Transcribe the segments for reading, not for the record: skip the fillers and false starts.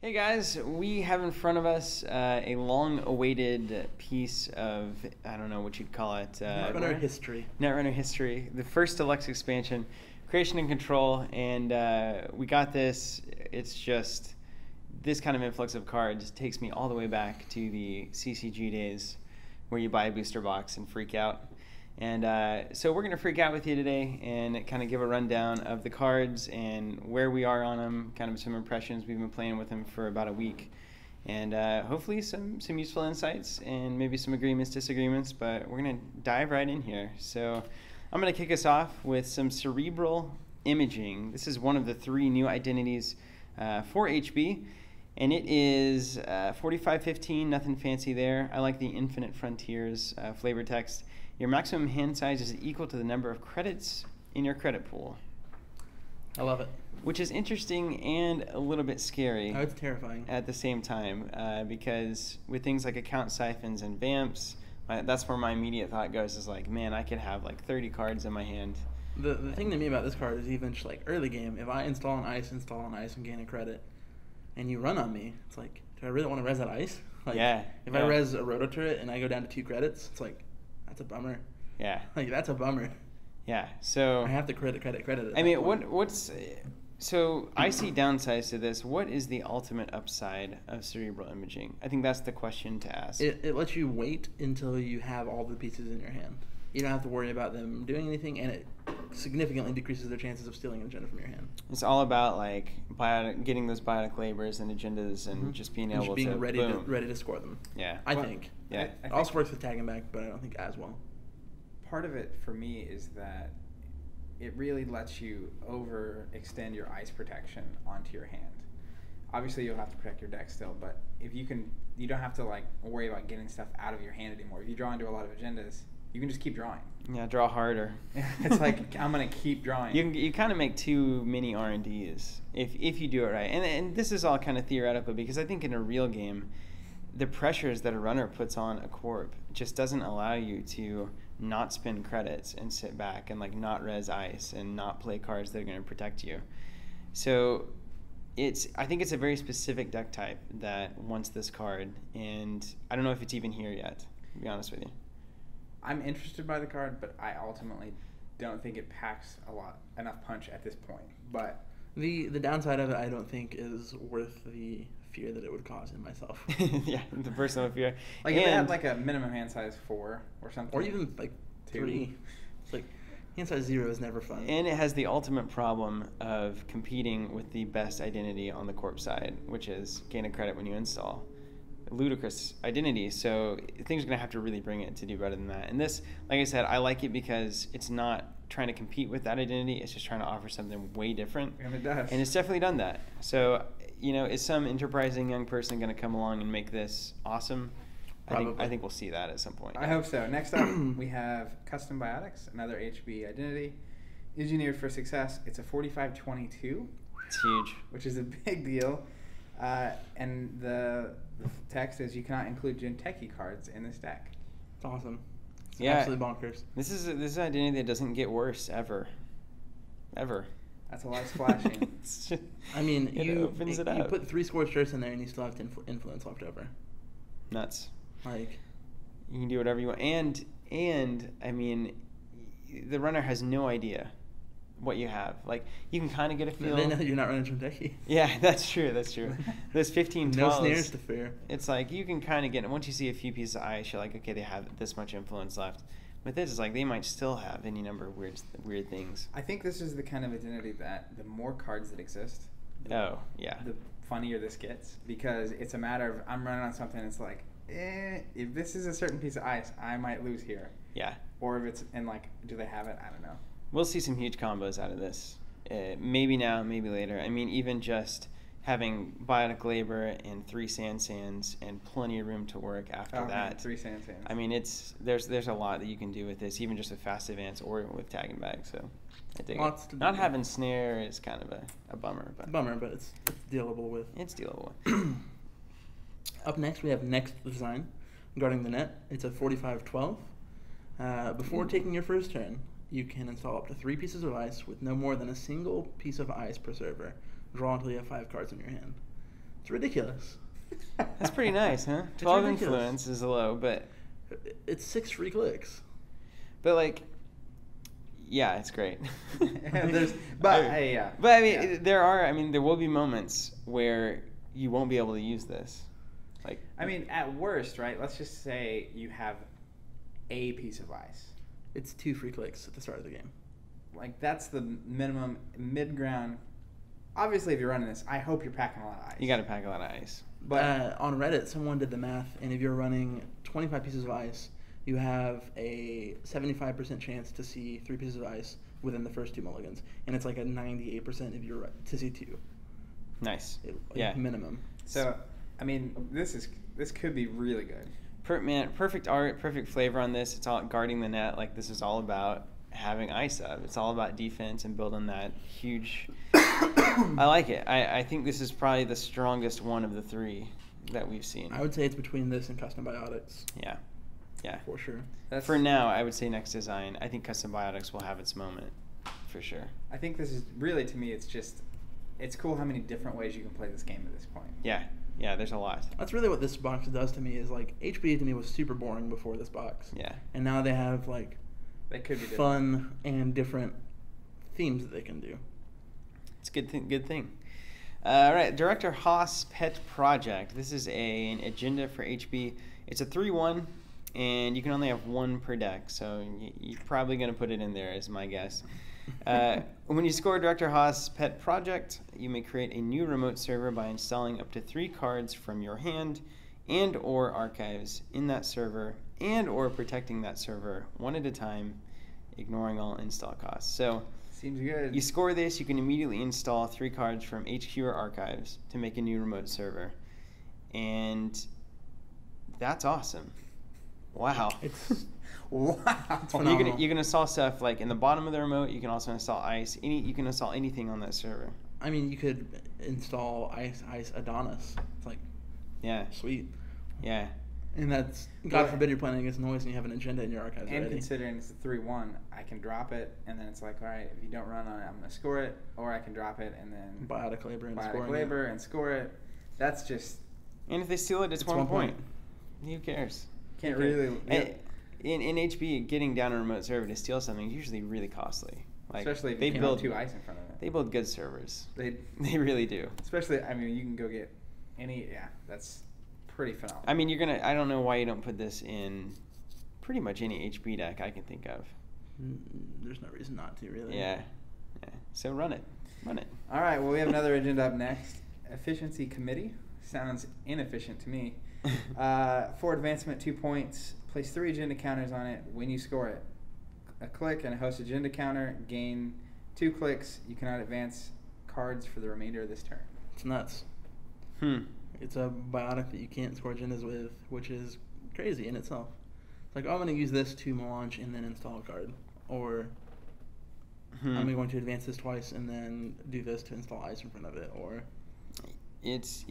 Hey guys, we have in front of us a long-awaited piece of, I don't know what you'd call it. Netrunner history. Netrunner history. The first Deluxe Expansion, Creation and Control, and we got this. It's just, this kind of influx of cards takes me all the way back to the CCG days where you buy a booster box and freak out. And so we're going to freak out with you today and kind of give a rundown of the cards and where we are on them, kind of some impressions. We've been playing with them for about a week. And hopefully some useful insights and maybe some agreements, disagreements, but we're going to dive right in here. So I'm going to kick us off with some Cerebral Imaging. This is one of the 3 new identities for HB. And it is 4515, nothing fancy there. I like the Infinite Frontiers flavor text. Your maximum hand size is equal to the number of credits in your credit pool. I love it. Which is interesting and a little bit scary. Oh, it's terrifying. At the same time, because with things like account siphons and vamps, that's where my immediate thought goes is like, man, I could have like 30 cards in my hand. The thing to me about this card is even just like early game, if I install an ice and gain a credit, and you run on me, it's like, do I really want to res that ice? Like, yeah. If I res a roto turret and I go down to 2 credits, it's like, that's a bummer. Yeah. Like, that's a bummer. Yeah. So I have to credit it. I mean, what's so I see downsides to this. What is the ultimate upside of Cerebral Imaging? I think that's the question to ask. It lets you wait until you have all the pieces in your hand. You don't have to worry about them doing anything, and it significantly decreases their chances of stealing an agenda from your hand. It's all about like getting those biotic labors and agendas, and just being able to ready to score them. Yeah, I think. Yeah, it also works with tag and back, but I don't think as well. Part of it for me is that it really lets you overextend your ice protection onto your hand. Obviously, you'll have to protect your deck still, but if you don't have to like worry about getting stuff out of your hand anymore. If you draw into a lot of agendas, you can just keep drawing. Yeah, draw harder. It's like, I'm going to keep drawing. You kind of make too many R&Ds if you do it right. And this is all kind of theoretical because I think in a real game, the pressures that a runner puts on a corp just doesn't allow you to not spend credits and sit back and like not res ice and not play cards that are going to protect you. So I think it's a very specific deck type that wants this card, and I don't know if it's even here yet, to be honest with you. I'm interested by the card, but I ultimately don't think it packs enough punch at this point. But the downside of it, I don't think, is worth the fear that it would cause in myself. Yeah, the personal fear. Like if it had like a minimum hand size 4 or something, or even like 3. It's like hand size 0 is never fun. And it has the ultimate problem of competing with the best identity on the corp side, which is gain a credit when you install. Ludicrous identity, so things are going to have to really bring it to do better than that. And this, like I said, I like it because it's not trying to compete with that identity, it's just trying to offer something way different. And it does. And it's definitely done that. So, is some enterprising young person going to come along and make this awesome? I think we'll see that at some point. I hope so. Next up, we have Custom Biotics, another HB identity. Engineered for Success. It's a 4522. It's huge. Which is a big deal. And the text is, you cannot include Jinteki cards in this deck. It's awesome. It's absolutely bonkers. This is an identity that doesn't get worse ever. That's a lot of splashing. I mean, you put 3 scorched earths in there and you still have influence left over. Nuts. Like, you can do whatever you want. And I mean, the runner has no idea what you have. Like, you can kind of get a feel. Then you're not running Jinteki. Yeah, that's true. Those 15, 12s. No snares to fear. It's like, you can kind of get it. Once you see a few pieces of ice, you're like, okay, they have this much influence left. With this, it's like, they might still have any number of weird things. I think this is the kind of identity that the more cards that exist, the funnier this gets. Because it's a matter of, I'm running on something, it's like, if this is a certain piece of ice, I might lose here. Yeah. Or if it's, and like, do they have it? I don't know. We'll see some huge combos out of this. Maybe now, maybe later. I mean, even just having Biotic Labor and 3 Sands and plenty of room to work after that. Man, 3 Sands. I mean, there's a lot that you can do with this, even just with Fast Advance or with Tag and Bag. So I think not having Snare is kind of a bummer. But it's dealable with. It's dealable with. Up next, we have Next Design, guarding the net. It's a 4512. Before taking your first turn, you can install up to 3 pieces of ice with no more than a single piece of ice per server. Draw until you have 5 cards in your hand. It's ridiculous. That's pretty nice, huh? It's 12 ridiculous. influence is low, but It's 6 free clicks. like, yeah, it's great. But hey, yeah. But I mean, there will be moments where you won't be able to use this. Like, I mean, at worst, right? Let's just say you have a piece of ice. It's 2 free clicks at the start of the game. Like, that's the minimum mid-ground. Obviously, if you're running this, I hope you're packing a lot of ice. you got to pack a lot of ice. But On Reddit, someone did the math, and if you're running 25 pieces of ice, you have a 75% chance to see 3 pieces of ice within the first 2 mulligans, and it's like a 98% if you're to see 2. Nice. Like minimum. so, I mean, this could be really good. Perfect art, perfect flavor on this. It's all guarding the net. Like, this is all about having ice up. It's all about defense and building that huge. I like it. I think this is probably the strongest one of the 3 that we've seen. I would say it's between this and Custom Biotics. Yeah. For sure. For now, I would say next design. I think Custom Biotics will have its moment, for sure. I think this is really, to me, it's cool how many different ways you can play this game at this point. Yeah, there's a lot. That's really what this box does to me. Is like HB to me was super boring before this box. Yeah. And now they have like They could be fun and different themes that they can do. It's a good thing. All right, Director Haas Pet Project. This is an agenda for HB. It's a 3/1, and you can only have 1 per deck, so you're probably going to put it in there, is my guess. When you score Director Haas Pet Project, you may create a new remote server by installing up to 3 cards from your hand and or archives in that server and or protecting that server one at a time, ignoring all install costs. So Seems good. you score this, you can immediately install 3 cards from HQ or archives to make a new remote server. And that's awesome. Wow. It's Wow. phenomenal. You can install stuff like in the bottom of the remote. You can also install ice. You can install anything on that server. I mean, you could install Ice Adonis. It's like, Yeah, sweet. yeah. And that's, God forbid you're playing against noise and you have an agenda in your archives And already. considering it's a 3/1, I can drop it, and then it's like, all right, if you don't run on it, I'm going to score it, or I can drop it and then Biotic labor and Biotic scoring labor and score it. That's just And if they steal it, it's 1 point. Who cares? can't Okay. really. And in HB, getting down a remote server to steal something is usually really costly. Like, Especially if they you build 2 ice in front of it. They build good servers. They They really do. especially. I mean, you can go get any. Yeah, that's pretty phenomenal. I mean, I don't know why you don't put this in pretty much any HB deck I can think of. There's no reason not to, really. Yeah. So run it. All right. Well, we have another agenda up next. Efficiency Committee sounds inefficient to me. For advancement, 2 points. Place 3 agenda counters on it when you score it. A click and a host agenda counter. Gain 2 clicks. You cannot advance cards for the remainder of this turn. It's nuts. It's a biotic that you can't score agendas with, which is crazy in itself. It's like, oh, I'm going to use this to launch and then install a card. Or I'm going to advance this twice and then do this to install ice in front of it. Or It's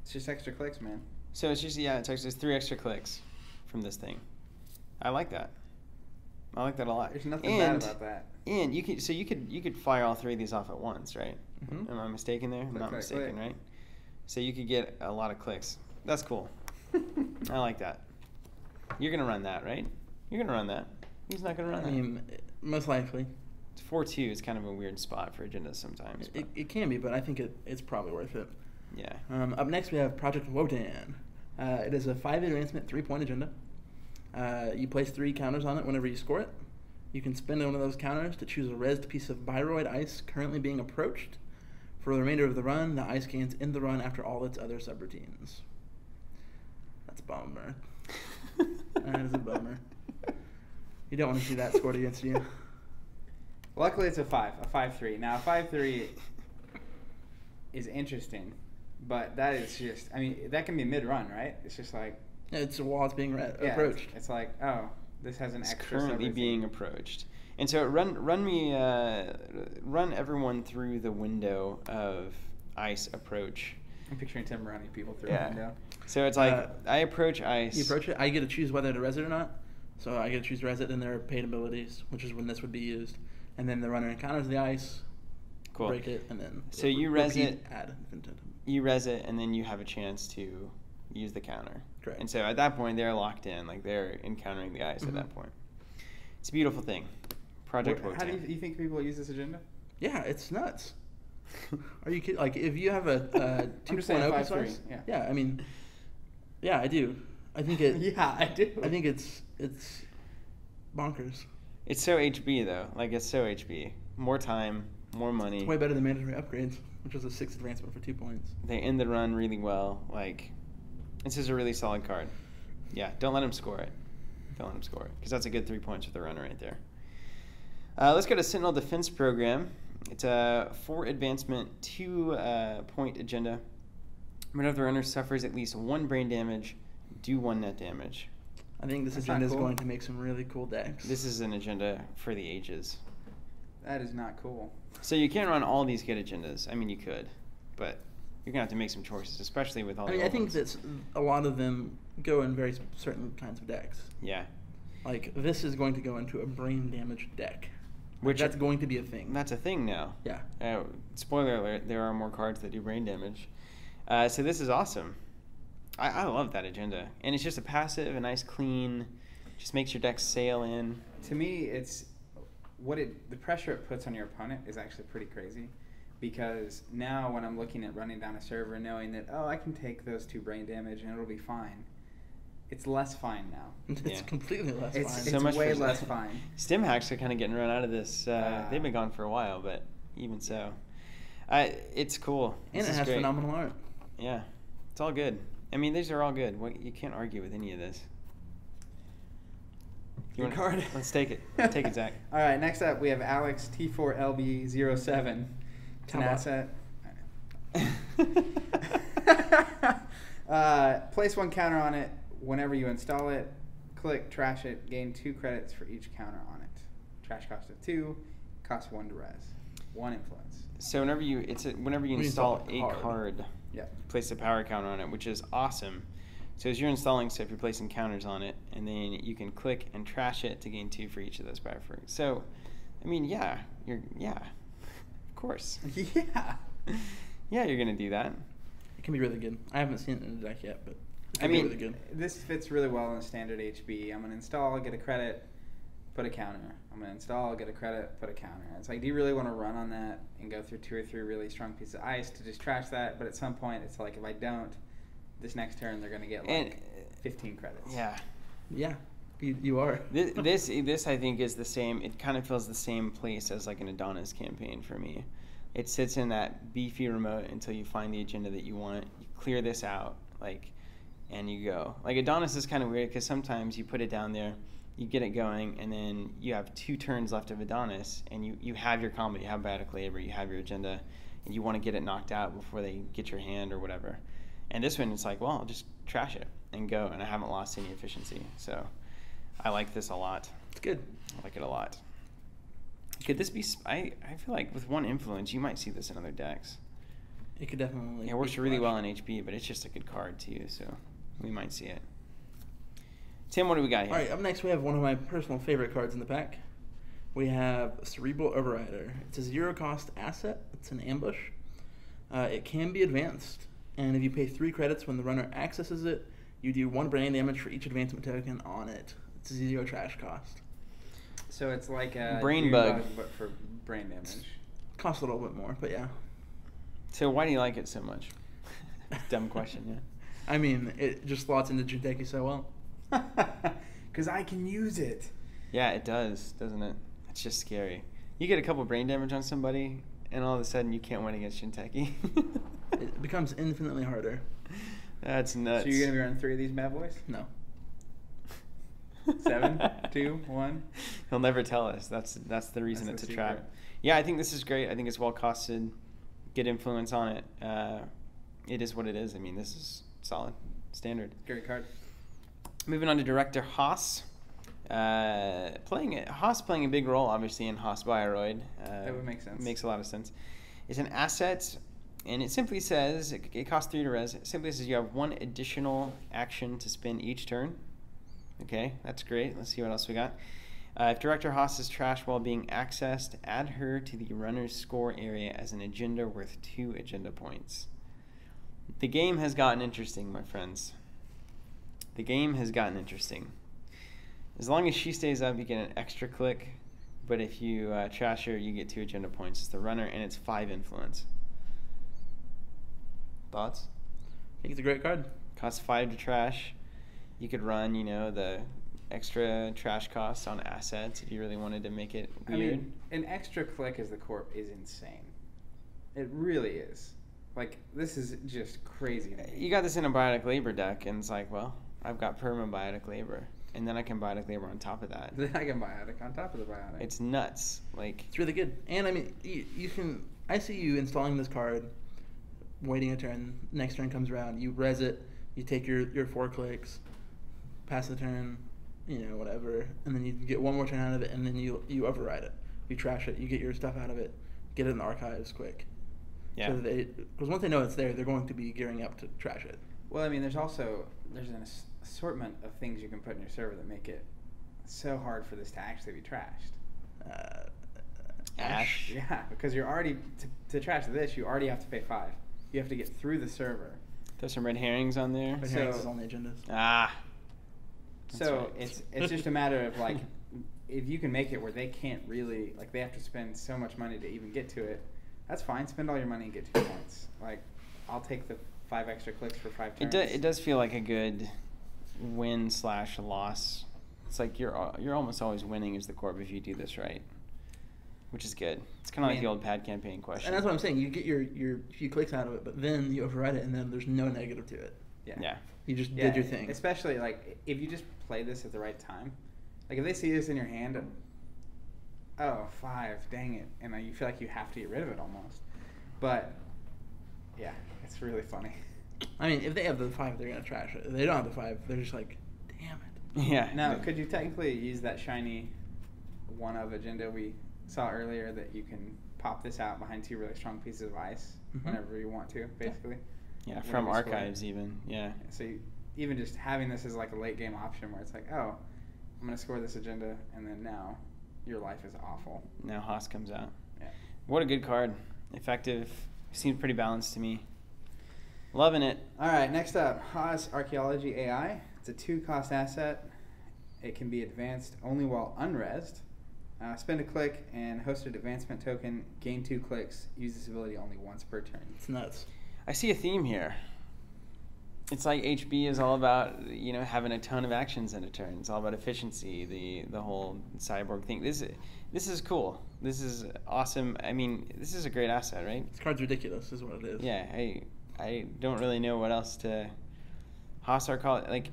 just extra clicks, man. So it's just it's 3 extra clicks from this thing. I like that. I like that a lot. There's nothing bad about that. And you could fire all 3 of these off at once, right? Mhm. Am I mistaken there? I'm Click, not click, mistaken, click. right? So you could get a lot of clicks. That's cool. I like that. You're gonna run that, right? You're gonna run that. He's not gonna run I that. mean, most likely. 4-2 is kind of a weird spot for agendas sometimes. But It can be, but I think it's probably worth it. yeah. Up next, we have Project Wotan. It is a 5 advancement, 3-point agenda. You place 3 counters on it whenever you score it. You can spend one of those counters to choose a rezzed piece of Bioroid Ice currently being approached. For the remainder of the run, the ice gains in the run after all its other subroutines. That's a bummer. That is a bummer. You don't want to see that scored against you. Luckily, it's a 5/3. Now, a 5/3 is interesting, but that is just. I mean, that can be mid-run, right? It's just like. It's while it's being Yeah, approached. It's like, oh, this has an It's extra. currently subroutine. being approached. And so run everyone through the window of ice approach. I'm picturing Tim running people through Yeah. a window. So it's like I approach ice. You approach it. I get to choose whether to res it or not. So I get to choose to res it, and there are paid abilities, which is when this would be used. And then the runner encounters the ice. Cool. break it, and then So you res repeat, it. add infinitum. You res it, and then you have a chance to use the counter. Correct. And so at that point, they're locked in. Like, they're encountering the ice at that point. It's a beautiful thing. Project How do Wotan. you think people use this agenda? Yeah, it's nuts. Are you kidding? Like, if you have a 2.0 5.3, precise, yeah. I mean, yeah, I do. I think it. Yeah, I do. I think it's bonkers. It's so HB, though. Like, it's so HB. More time, more money. It's way better than mandatory upgrades, which was a 6 advancement for 2 points. They end the run really well. Like, this is a really solid card. Yeah, don't let him score it. Don't let him score it, because that's a good 3 points for the runner right there. Let's go to Sentinel Defense Program. It's a 4 advancement, 2 point agenda. Whenever the runner suffers at least 1 brain damage, do 1 net damage. I think this That's agenda is not cool. going to make some really cool decks. This is an agenda for the ages. That is not cool. So you can't run all these good agendas. I mean, you could, but you're gonna have to make some choices, especially with all. I the mean, I old think ones. that a lot of them go in very certain kinds of decks. Yeah. Like, this is going to go into a brain damage deck. Which That's going to be a thing. That's a thing now. Yeah. Spoiler alert: there are more cards that do brain damage. So this is awesome. I love that agenda, and it's just a passive, a nice clean. Just makes your deck sail in. To me, it's the pressure it puts on your opponent is actually pretty crazy, because now when I'm looking at running down a server and knowing that, oh, I can take those 2 brain damage and it'll be fine, it's less fine now. It's Yeah. completely less It's, fine. it's So much way for- less fine. Stim hacks are kind of getting run out of this. They've been gone for a while, but even so, it's cool. And This it is has great. phenomenal art. Yeah, it's all good. I mean, these are all good. You can't argue with any of this. Good card. Let's take it. Take it, Zach. All right, next up we have Alex T4LB07. Tenacet. Place 1 counter on it whenever you install it. Click, trash it, gain 2 credits for each counter on it. Trash cost of 2, cost 1 to res. 1 influence. So whenever you install a card, Yeah. place a power counter on it, which is awesome. So as you're installing stuff, you're placing counters on it, and then you can click and trash it to gain 2 for each of those power frags. So, I mean, of course. Yeah. Yeah, you're gonna do that. It can be really good. I haven't seen it in a deck yet, but it I can mean, be really good. This fits really well in a standard HB. I'm going to install, get a credit, put a counter. I'm going to install, get a credit, put a counter. It's like, do you really want to run on that and go through 2 or 3 really strong pieces of ice to just trash that? But at some point, it's like, if I don't, this next turn, they're going to get like 15 credits. Yeah. Yeah, you are. This I think is the same. It kind of feels the same place as like an Adonis campaign for me. It sits in that beefy remote until you find the agenda that you want. You clear this out, and you go. Like Adonis is kind of weird because sometimes you put it down there, you get it going, and then you have 2 turns left of Adonis, and you have your combo, you have Biotic Labor, you have your agenda, and you want to get it knocked out before they get your hand or whatever. And this one, it's like, well, I'll just trash it and go, and I haven't lost any efficiency. So I like this a lot. It's good. I like it a lot. Could this be... I feel like with 1 influence, you might see this in other decks. It could definitely. It works really well in HP, but it's just a good card too, so we might see it. Tim, what do we got here? All right, up next we have one of my personal favorite cards in the pack. We have Cerebral Overrider. It's a 0-cost asset. It's an ambush. It can be advanced, and if you pay 3 credits when the runner accesses it, you do 1 brain damage for each advancement token on it. It's a 0 trash cost. So it's like a Brain bug, but for brain damage. Costs a little bit more, but yeah. So why do you like it so much? Dumb question, yeah. I mean, it just slots into Jinteki so well. Because I can use it. Yeah, it does, doesn't it? It's just scary. You get a couple brain damage on somebody, and all of a sudden you can't win against Jinteki. It becomes infinitely harder. That's nuts. So you're going to be running 3 of these bad boys? No. 7, 2, 1. He'll never tell us. That's the reason That's it's the a trap. secret. Yeah, I think this is great. I think it's well costed. Good influence on it. It is what it is. I mean, this is solid, standard. Great card. Moving on to director Haas. Haas playing a big role, obviously, in Haas-Bioroid. That would make sense. Makes a lot of sense. It's an asset, and it simply says, it costs 3 to res. It simply says you have 1 additional action to spend each turn. Okay, that's great. Let's see what else we got. If Director Haas is trashed while being accessed, add her to the runner's score area as an agenda worth 2 agenda points. The game has gotten interesting, my friends. The game has gotten interesting. As long as she stays up, you get an extra click, but if you trash her, you get 2 agenda points. It's the runner, and it's 5 influence. Thoughts? I think it's a great card. Costs 5 to trash. You could run, the extra trash costs on assets if you really wanted to make it weird. I mean, an extra click as the corp is insane. It really is. Like, this is just crazy. You got this in a Biotic Labor deck, and it's like, well, I've got Perma Biotic Labor, and then I can Biotic Labor on top of that. Then I can Biotic on top of the Biotic. It's nuts. Like, it's really good. And, I mean, you can... I see you installing this card, waiting a turn, next turn comes around, you res it, you take your 4 clicks, pass the turn, whatever, and then you get 1 more turn out of it, and then you override it. You trash it, you get your stuff out of it, get it in the archives quick. yeah. Because once they know it's there, they're going to be gearing up to trash it. Well, I mean, there's an assortment of things you can put in your server that make it so hard for this to actually be trashed. Ash? Yeah, because you're already, to trash this, you already have to pay 5. You have to get through the server. There's some red herrings on there. Red herrings is on the agendas. Ah. So it's just a matter of, like, if you can make it where they can't really, like, they have to spend so much money to even get to it, that's fine. Spend all your money and get 2 points. Like, I'll take the 5 extra clicks for 5 turns. It does feel like a good win/loss. It's like you're almost always winning as the corp if you do this right, which is good. It's kind of like the old pad campaign question. And that's what I'm saying. You get your few clicks out of it, but then you override it, and then there's no negative to it. Yeah. You just did your thing. Especially, like, if you just play this at the right time. Like, if they see this in your hand, oh, 5, dang it. And you feel like you have to get rid of it almost. But, yeah, it's really funny. I mean, if they have the 5, they're going to trash it. If they don't have the 5, they're just like, damn it. Yeah. Now, could you technically use that shiny one-of agenda we saw earlier that you can pop this out behind 2 really strong pieces of ice whenever you want to, basically? Yeah, from archives even. Yeah. So even just having this as like a late game option where it's like, oh, I'm going to score this agenda, and then now your life is awful. Now Haas comes out. Yeah. What a good card. Effective. Seemed pretty balanced to me. Loving it. All right, next up, Haas Archaeology AI. It's a 2-cost asset. It can be advanced only while unresed. Spend a click and host an advancement token. Gain 2 clicks. Use this ability only once per turn. It's nuts. I see a theme here. It's like HB is all about, having a ton of actions in a turn. It's all about efficiency, the whole cyborg thing. This is cool. This is awesome. I mean, this is a great asset, right? This card's ridiculous is what it is. Yeah, I don't really know what else to... Haas Archaeology, like...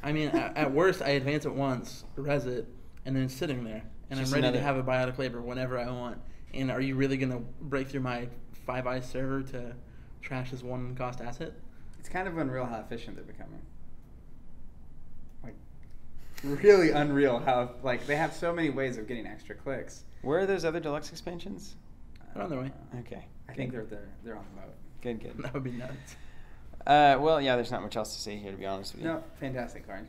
I mean, at worst, I advance it once, res it, and then it's sitting there. And Just I'm ready to have a Biotic Labor whenever I want. And are you really going to break through my 5-ice server to trash this 1-cost asset? It's kind of unreal how efficient they're becoming. Like, really unreal how, like, they have so many ways of getting extra clicks. Where are those other deluxe expansions? They're on their way. Okay. I think they're on the boat. Good. That would be nuts. Well, yeah, there's not much else to say here, to be honest with you. No, fantastic card.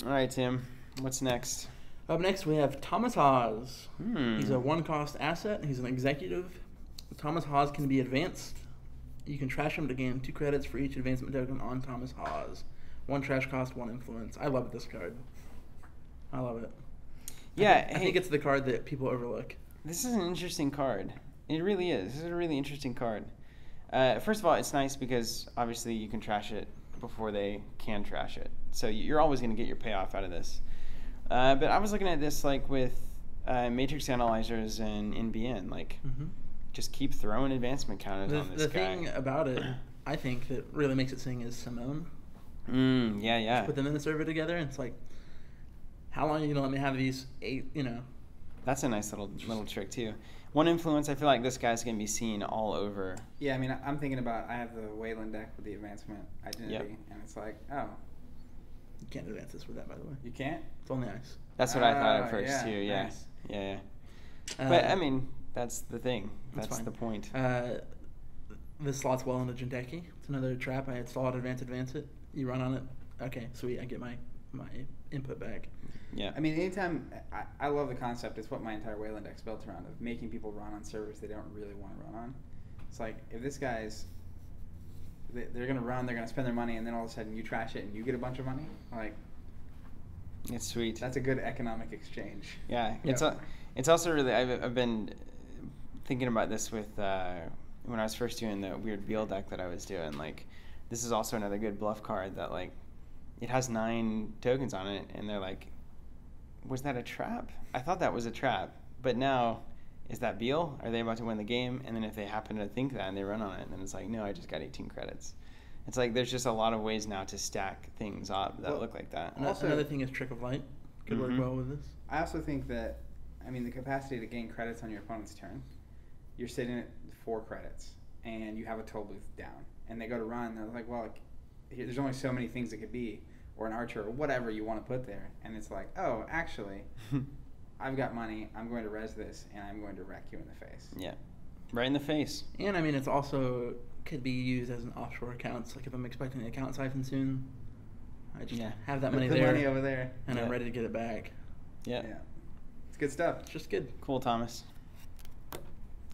All right, Tim. What's next? Up next, we have Thomas Hawes. Hmm. He's a 1-cost asset. He's an executive. Thomas Hawes can be advanced. You can trash him to gain 2 credits for each advancement token on Thomas Hawes. 1 trash cost, 1 influence. I love this card. I love it. Yeah, I think it's the card that people overlook. This is an interesting card. It really is. This is a really interesting card. First of all, it's nice because obviously you can trash it before they can trash it. So you're always going to get your payoff out of this. But I was looking at this like with matrix analyzers and NBN. Like, just keep throwing advancement counters on this guy. The thing about it, I think, that really makes it sing is Simone. Yeah. Just put them in the server together, and it's like, how long are you going to let me have these 8, That's a nice little trick, too. 1 influence, I feel like this guy's going to be seen all over. Yeah, I mean, I'm thinking about, I have the Wayland deck with the advancement identity, and it's like, oh. You can't advance this with that, by the way. You can't? It's only ice. That's what I thought at first, too, yeah. Nice. Yeah. But, I mean, that's the thing. That's fine. the point. This slots well into Jindeki. It's another trap. I install it, advance it. You run on it. Okay, sweet. I get my my input back. Yeah. I mean, anytime I love the concept. It's what my entire Wayland deck's built around, of making people run on servers they don't really want to run on. It's like, if this guy's, they're gonna run, they're gonna spend their money, and then all of a sudden you trash it and you get a bunch of money. Like, it's sweet. that's a good economic exchange. Yeah. Yep. It's also really, I've been thinking about this with when I was first doing the weird Beal deck that I was doing. Like, this is also another good bluff card that, like, it has 9 tokens on it, and they're like, was that a trap? I thought that was a trap, but now, is that Beal? Are they about to win the game? And then if they happen to think that and they run on it, then it's like, no, I just got 18 credits. It's like there's just a lot of ways now to stack things up that look like that. Also, another thing is Trick of Light. Could work well with this. I also think that, I mean, the capacity to gain credits on your opponent's turn, you're sitting at 4 credits, and you have a toll booth down, and they go to run, and they're like, well, there's only so many things it could be, or an archer, or whatever you want to put there, and it's like, oh, actually, I've got money, I'm going to res this, and I'm going to wreck you in the face. Yeah, right in the face. And I mean, it's also could be used as an offshore account. So, like, if I'm expecting an account siphon soon, I just have that money the there, money over there, and I'm ready to get it back. Yeah. It's good stuff. It's just good. Cool, Thomas.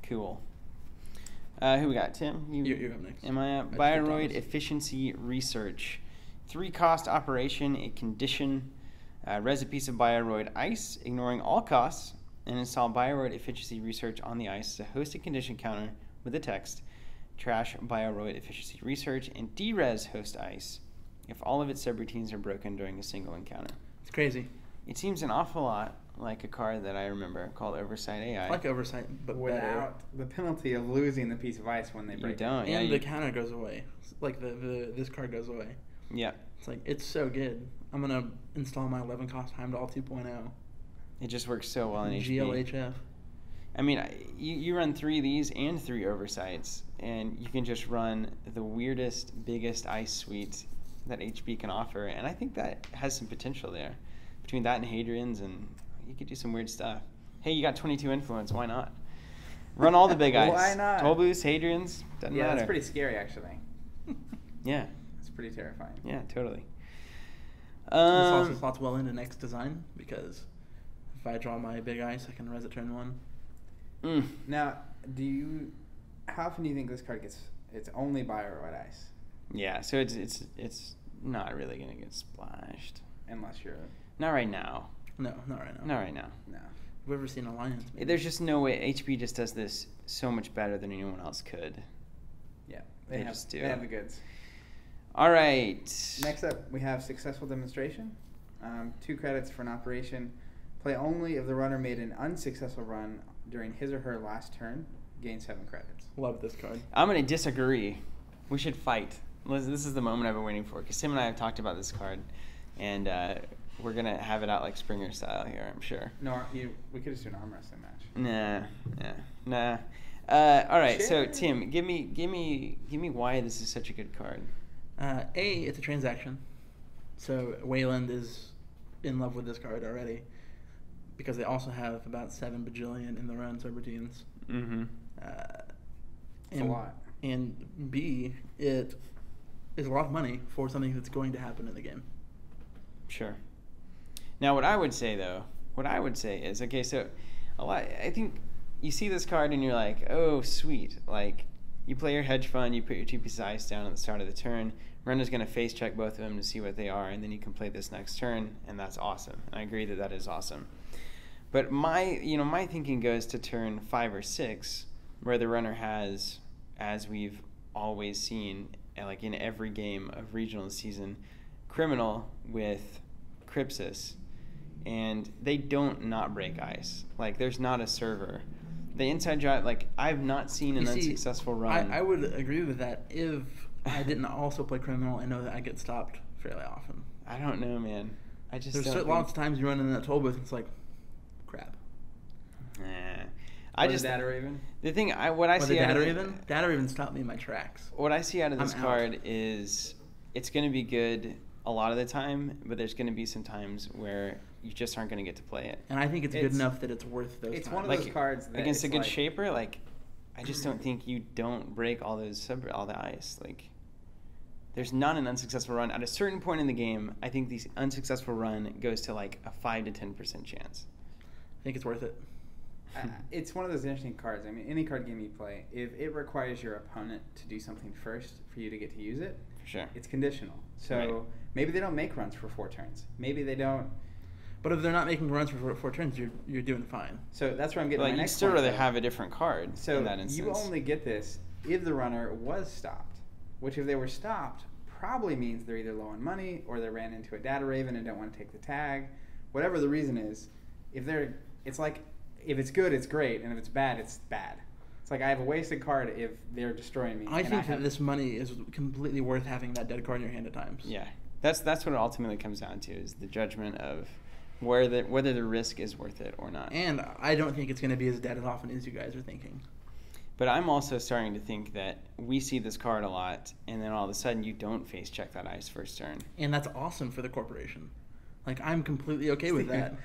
Cool. Who we got? Tim? You're up next. Am I up? Bioroid Efficiency Research. 3-cost operation, a condition. Res a piece of Bioroid Ice, ignoring all costs, and install Bioroid Efficiency Research on the ice as a hosted condition counter with the text, trash Bioroid Efficiency Research, and de-res host ice if all of its subroutines are broken during a single encounter. It's crazy. It seems an awful lot like a card that I remember called Oversight AI. Like Oversight, but without better. the penalty of losing the piece of ice when they break You don't. it. Yeah, And the counter goes away. Like this card goes away. Yeah. It's like, it's so good. I'm going to install my 11-cost Heimdall 2.0. It just works so well in HP. GLHF. I mean, you run 3 of these and 3 Oversights, and you can just run the weirdest, biggest ice suite that HP can offer, and I think that has some potential there. Between that and Hadrian's, and you could do some weird stuff. Hey, you got 22 influence, why not? Run all the big ice. Why not? Toll booths, Hadrian's, doesn't matter. Yeah, that's pretty scary, actually. Yeah. It's pretty terrifying. Yeah, totally. This also slots well into next design, because if I draw my big ice, I can res it turn 1. Now, how often do you think this card gets, it's only Bioroid Ice? Yeah, so it's not really going to get splashed. Unless you're... Not right now. No, not right now. Not right now. No. Have we ever seen Alliance? Maybe? There's just no way. HP just does this so much better than anyone else could. Yeah, They just do. They have the goods. All right. Next up, we have Successful Demonstration. 2 credits for an operation. Play only if the runner made an unsuccessful run during his or her last turn. Gain 7 credits. Love this card. I'm going to disagree. We should fight. This is the moment I've been waiting for, because Tim and I have talked about this card, and we're going to have it out like Springer style here, I'm sure. No, we could just do an arm wrestling match. Nah. All right, Sure. so Tim, give me why this is such a good card. It's a transaction. So Wayland is in love with this card already, because they also have about 7 bajillion in their own subroutines. Mm-hmm. It's a lot. And B, it is a lot of money for something that's going to happen in the game. Sure. Now, what I would say is, okay, so I think you see this card and you're like, oh, sweet. Like, you play your hedge fund, you put your 2 pieces of ice down at the start of the turn. Runner's going to face check both of them to see what they are, and then you can play this next turn, and that's awesome. And I agree that is awesome. But my thinking goes to turn 5 or 6, where the runner has, as we've always seen, like in every game of regional season, Criminal with Crypsis, and they don't not break ice. Like, there's not a server. The inside drive, like, I've not seen an unsuccessful run. I would agree with that if I didn't also play Criminal and know that I get stopped fairly often. I don't know, man. There's lots of times you run in that toll booth and it's like, crap. Data Raven? The thing, what I see Data Raven? Data Raven stopped me in my tracks. What I see out of this card is it's going to be good a lot of the time, but there's going to be some times where you just aren't going to get to play it. And I think it's good enough that it's worth those It's times. one of those cards that against a good shaper, like, I just don't think you don't break all the ice. Like, there's not an unsuccessful run. At a certain point in the game, I think the unsuccessful run goes to like a 5 to 10% chance. I think it's worth it. It's one of those interesting cards. I mean, any card game you play, if it requires your opponent to do something first for you to get to use it, For sure. it's conditional. So Right. maybe they don't make runs for 4 turns. Maybe they don't. But if they're not making runs for 4 turns, you're doing fine. So that's where I'm getting Like, my you'd next still point, rather though. have a different card So in that instance. you only get this if the runner was stopped, which if they were stopped probably means they're either low on money or they ran into a data raven and don't want to take the tag. Whatever the reason is, it's like if it's good, it's great, and if it's bad, it's bad. It's like I have a wasted card if they're destroying me. I and think that this money is completely worth having that dead card in your hand at times. Yeah, that's what it ultimately comes down to, is the judgment of whether the risk is worth it or not. And I don't think it's going to be as dead as often as you guys are thinking. But I'm also starting to think that we see this card a lot, and then all of a sudden you don't face check that ice first turn. And that's awesome for the corporation. Like, I'm completely okay with that.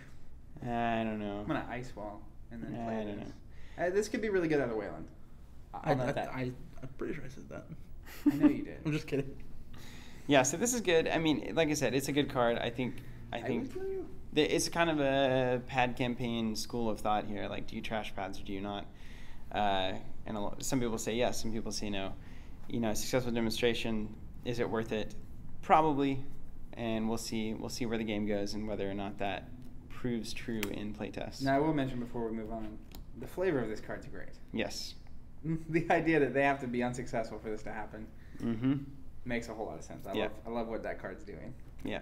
I don't know. I'm gonna ice wall and then play I don't this. know. This could be really good out of Wayland. I'll note that. I'm pretty sure I said that. I know you did. I'm just kidding. Yeah, so this is good. I mean, like I said, it's a good card. I think it's kind of a pad campaign school of thought here. Like, do you trash pads or do you not? And some people say yes, some people say no. You know, successful demonstration, is it worth it? Probably, and we'll see where the game goes and whether or not that proves true in playtest. Now, I will mention before we move on, the flavor of this card's great. Yes. The idea that they have to be unsuccessful for this to happen Mm-hmm. makes a whole lot of sense. I love what that card's doing. Yeah.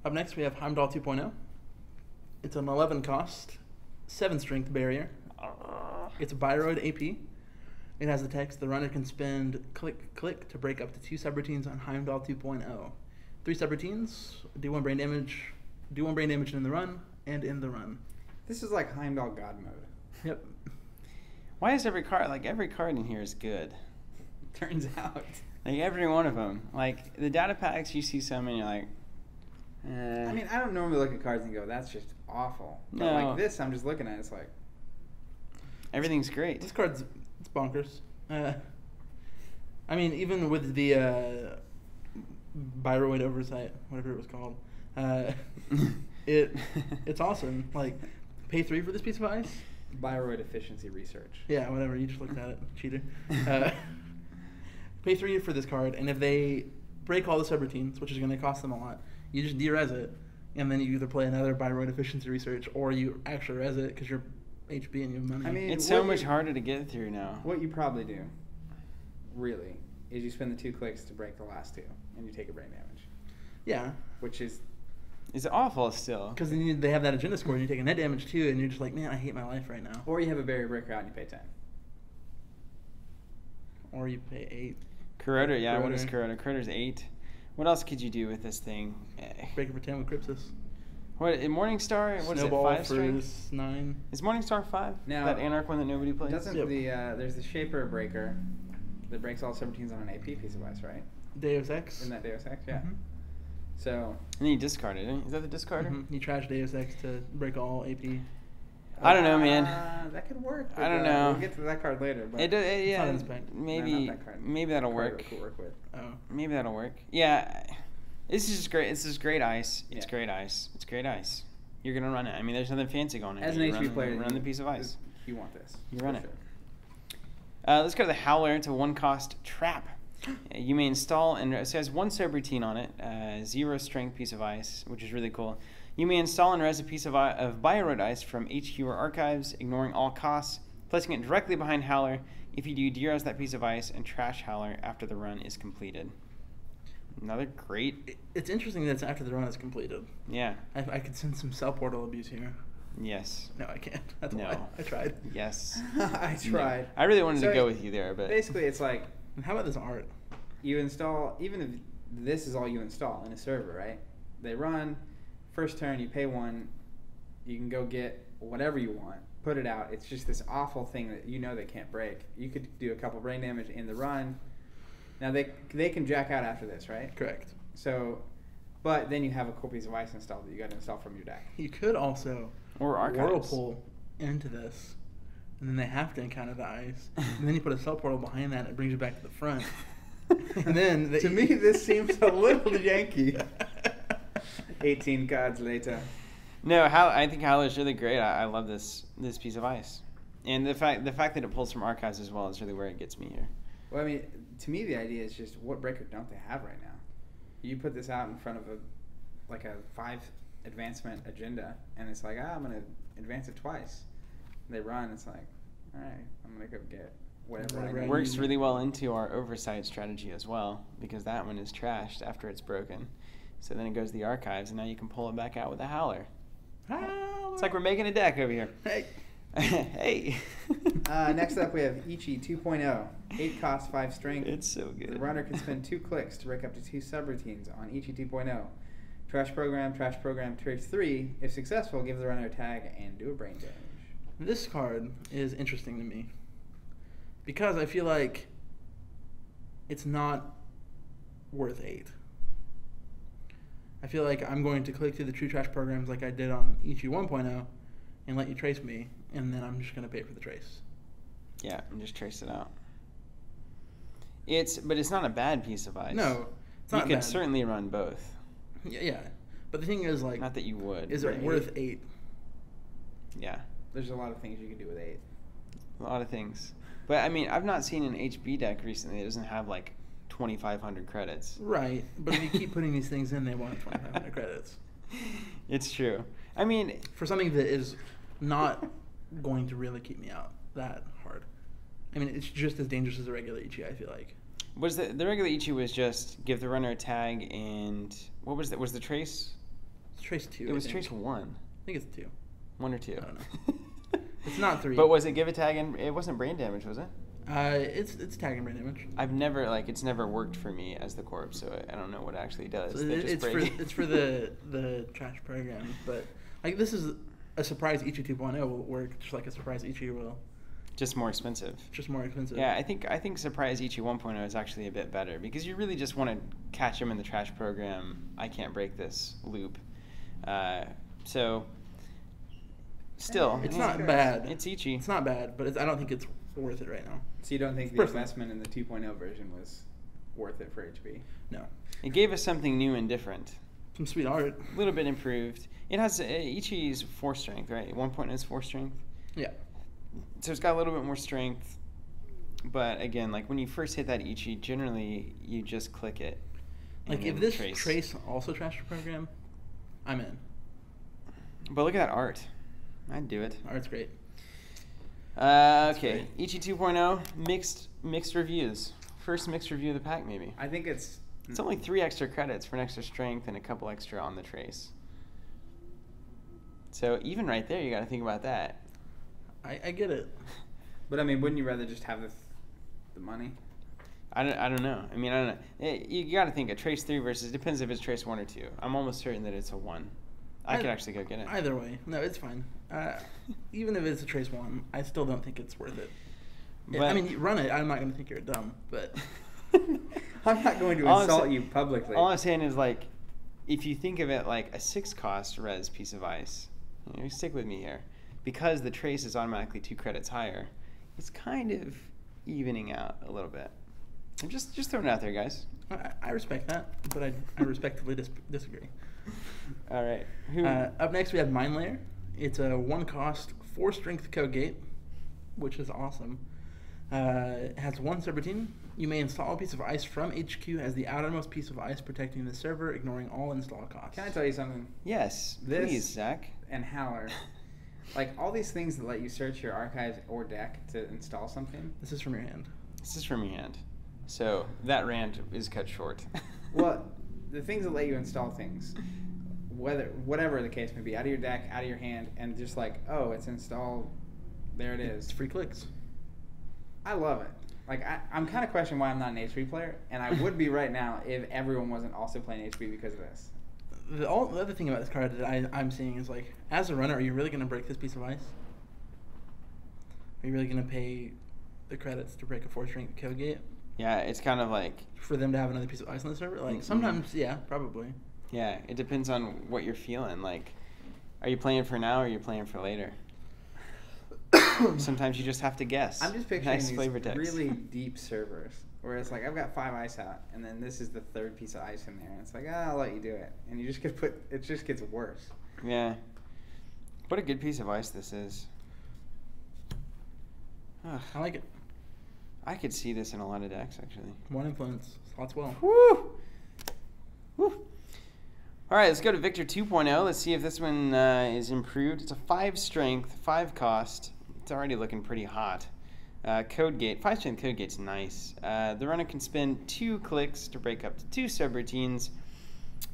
Up next, we have Heimdall 2.0. It's an 11 cost, 7 strength barrier. It's a Bioroid AP. It has the text, the runner can spend click to break up to 2 subroutines on Heimdall 2.0. 3 subroutines, do 1 brain damage in the run, and in the run. This is like Heimdall God mode. Yep. Why is every card in here is good? Turns out. Like, every one of them. Like, the data packs, you see some and you're like, I mean, I don't normally look at cards and go, that's just awful. But No. like this, I'm just looking at it, it's like... everything's great. This card's it's bonkers. I mean, even with the Bioroid oversight, whatever it was called, it's awesome. Like, pay 3 for this piece of ice? Bioroid efficiency research. Yeah, whatever. You just looked at it, cheater. Pay 3 for this card, and if they break all the subroutines, which is going to cost them a lot, you just de-res it, and then you either play another Bioroid efficiency research, or you actually res it because you're HP and you have money. I mean, It's so much harder to get through now. What you probably do, really, is you spend the 2 clicks to break the last 2, and you take a brain damage. Yeah. Which is... It's awful still. Because then they have that agenda score, and you take a net damage too, and you're just like, man, I hate my life right now. Or you have a barrier breaker out and you pay 10. Or you pay 8. Corroder, yeah. What Corroder. is Corroder? Corroder's 8. What else could you do with this thing? Breaker for 10 with Crypsis. What, Morningstar? What is it, Snowball 5 for strength? 9. Is Morningstar 5? Now, that Anarch one that nobody plays? Doesn't Yep. there's the Shaper breaker that breaks all 17s on an AP piece of ice, right? Deus Ex. Isn't that Deus Ex? Yeah. Mhm. So... And then you discard it, Is that the discarder? Mhm. You trash Deus Ex to break all AP. I don't know, man. That could work. I don't know. We'll get to that card later. But Yeah, not in the spec. maybe, No, not that card. maybe that'll Card work. could work with. Oh. Maybe that'll work. Yeah, this is just great. This is great ice. It's Yeah. great ice. It's great ice. You're gonna run it. I mean, there's nothing fancy going on. As here. an You HP run, player, run the piece of ice. You want this. You run for it. sure. Let's go to the Howler. It's a 1-cost trap. You may install, and it has 1 subroutine on it, 0 strength piece of ice, which is really cool. You may install and res a piece of Bioroid Ice from HQ or archives, ignoring all costs, placing it directly behind Howler. If you do, de-res that piece of ice and trash Howler after the run is completed. Another great... It's interesting that it's after the run is completed. Yeah. I could sense some cell portal abuse here. Yes. No, I can't. That's No. why. I tried. Yes. I tried. I really wanted So to go with you there, but... Basically, it's like And how about this art? you install, even if this is all you install in a server, right? They run, first turn, you pay 1, you can go get whatever you want, put it out. It's just this awful thing that you know they can't break. You could do a couple brain damage in the run. Now, they can jack out after this, right? Correct. So, but then you have a cool piece of ice installed that you got to install from your deck. You could also Or archives. whirlpool into this, and then they have to encounter the ice. And then you put a cell portal behind that, and it brings you back to the front. And then to me, this seems a little janky. 18 cards later. No, I think Howler is really great. I love this piece of ice, and the fact that it pulls from archives as well is really where it gets me here. Well, I mean, to me, the idea is just what breaker don't they have right now? You put this out in front of a 5 advancement agenda, and it's like, I'm gonna advance it twice. And they run. It's like, all right, I'm gonna go get whatever. I It need. works really well into our oversight strategy as well, because that one is trashed after it's broken. So then it goes to the archives, and now you can pull it back out with a Howler. It's like we're making a deck over here. Hey. Hey. Next up, we have Ichi 2.0. 8 cost, 5 strength. It's so good. The runner can spend 2 clicks to break up to 2 subroutines on Ichi 2.0. Trash program, trace 3. If successful, give the runner a tag and do a brain damage. This card is interesting to me because I feel like it's not worth 8. I feel like I'm going to click through the true trash programs like I did on Ichi 1.0 and let you trace me, and then I'm just going to pay for the trace. Yeah, and just trace it out. But it's not a bad piece of ice. No, it's not You bad. could certainly run both. Yeah. But the thing is, like, Not that you would. is it worth 8? Yeah, There's a lot of things you can do with 8. a lot of things. But I mean, I've not seen an HB deck recently that doesn't have like 2,500 credits. Right, but if you keep putting these things in, they want 2,500 credits. It's true. I mean, For something that is not going to really keep me out that hard. I mean, it's just as dangerous as a regular Ichi, I feel like. was the regular Ichi was just give the runner a tag, and what was that? Was the trace? It's trace 2. It was I think. trace 1. I think it's 2. 1 or 2. I don't know. It's not 3. But was it give a tag and it wasn't brain damage, was it? It's tag and brain damage. I've never it's never worked for me as the corpse, so I don't know what it actually does. So They just it's break for it's for the trash program, but like this is a surprise Ichi 2.0 will work just like a surprise Ichi will. just more expensive. Just more expensive. Yeah, I think Surprise Ichi 1.0 is actually a bit better because you really just want to catch him in the trash program. I can't break this loop. So still, It's not bad. It's Ichi. It's not bad, but I don't think it's worth it right now. So you don't think the Personally. investment in the 2.0 version was worth it for HB? No. It gave us something new and different. Some sweet art. A little bit improved. It has Ichi's 4 strength, right? 1.0 is 4 strength. Yeah. So it's got a little bit more strength. But again, like when you first hit that Ichi, generally you just click it. Like and if then this trace also trash the program, I'm in. But look at that art. I'd do it. Art's great. Okay, Ichi 2.0, mixed reviews. First mixed review of the pack, maybe. I think it's only 3 extra credits for an extra strength and a couple extra on the trace. So even right there, you got to think about that. I get it. But I mean, wouldn't you rather just have the money? I don't know. I mean, I don't know. You got to think a trace 3 versus depends if it's trace 1 or 2. I'm almost certain that it's a 1. I could actually go get it. Either way, no, it's fine. Even if it's a trace 1, I still don't think it's worth it. But, I mean, you run it. I'm not going to think you're dumb, but I'm not going to All I'm insult sa- you publicly. All I'm saying is, like, if you think of it like a 6 cost res piece of ice, stick with me here, because the trace is automatically 2 credits higher, it's kind of evening out a little bit. I'm just throwing it out there, guys. I respect that, but I respectfully disagree. All right. Up next, we have Mine Layer. It's a 1 cost, 4 strength code gate, which is awesome. It has 1 subroutine. You may install a piece of ice from HQ as the outermost piece of ice, protecting the server, ignoring all install costs. Can I tell you something? Yes, This- please, Zach. And Howler, like all these things that let you search your archives or deck to install something. This is from your hand. This is from your hand. So that rant is cut short. Well, the things that let you install things, whatever the case may be, out of your deck, out of your hand, and just like, oh, it's installed, there it is. It's free clicks. I love it. Like, I'm kind of questioning why I'm not an HB player, and I would be right now if everyone wasn't also playing HB because of this. The other thing about this card that I'm seeing is, like, as a runner, are you really going to break this piece of ice? Are you really going to pay the credits to break a 4 strength code gate? Yeah, it's kind of like, For them to have another piece of ice on the server? Like, Mhm. sometimes, yeah, probably. yeah, it depends on what you're feeling. Like, are you playing for now or are you playing for later? sometimes you just have to guess. I'm just picturing nice these flavor text. really deep servers where it's like I've got 5 ice out, and then this is the 3rd piece of ice in there, and it's like I'll let you do it, and you just get it just gets worse. Yeah. What a good piece of ice this is. Ugh. I like it. I could see this in a lot of decks, actually. 1 influence. Slots well. Woo! Woo! All right, let's go to Victor 2.0. Let's see if this one is improved. It's a 5 strength, 5 cost. It's already looking pretty hot. Code gate, 5 strength code gate's nice. The runner can spend 2 clicks to break up to 2 subroutines.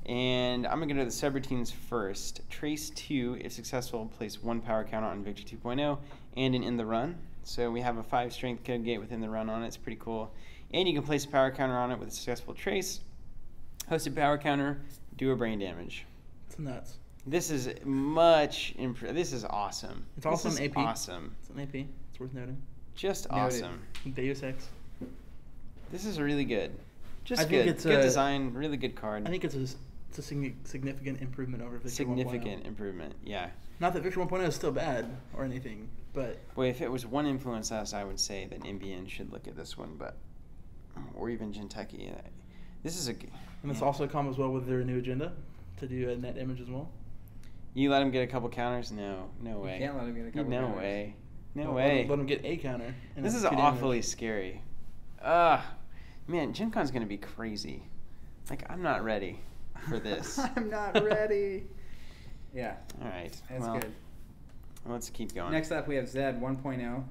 And I'm going to go to the subroutines first. Trace 2, if successful, place 1 power counter on Victor 2.0 and an in the run. So we have a 5 strength code gate within the run on it. It's pretty cool. And you can place a power counter on it with a successful trace. Hosted power counter, do a brain damage. It's nuts. This is much improved. This is awesome. It's also this an is AP. Awesome. It's an AP. It's worth noting. Just Noted. awesome. Deus Ex. This is really good. Just I think good. it's Good a- design. Really good card. I think it's a significant improvement over Victor 1.0. Significant improvement. Yeah. Not that Victor 1.0 is still bad or anything, but Boy, if it was one influence less, I would say that NBN should look at this one, but or even Jinteki. This is a. and this yeah. also combos well with their new agenda to do a net image as well. You let him get a couple counters? No way. You can't let him get a couple No counters. way. No Well, way. Let him get a counter. And This that's is 2 awfully damage. scary. Man, Gen Con's gonna be crazy. Like, I'm not ready for this. I'm not ready. Yeah, All right. that's well, good. let's keep going. Next up, we have Zed 1.0.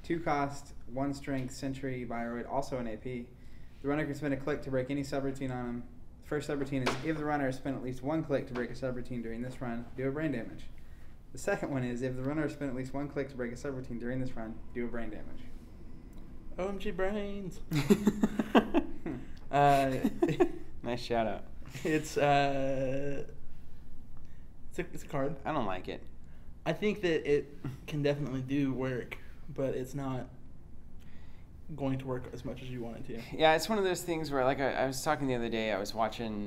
2 cost, 1 strength, Sentry, Bioroid, also an AP. The runner can spend a click to break any subroutine on him. The first subroutine is if the runner has spent at least 1 click to break a subroutine during this run, do a brain damage. The second one is if the runner has spent at least 1 click to break a subroutine during this run, do a brain damage. OMG brains. Nice shout out. It's a card. I don't like it. I think that it can definitely do work, but it's not going to work as much as you want it to. Yeah, it's one of those things where, like I was talking the other day, I was watching,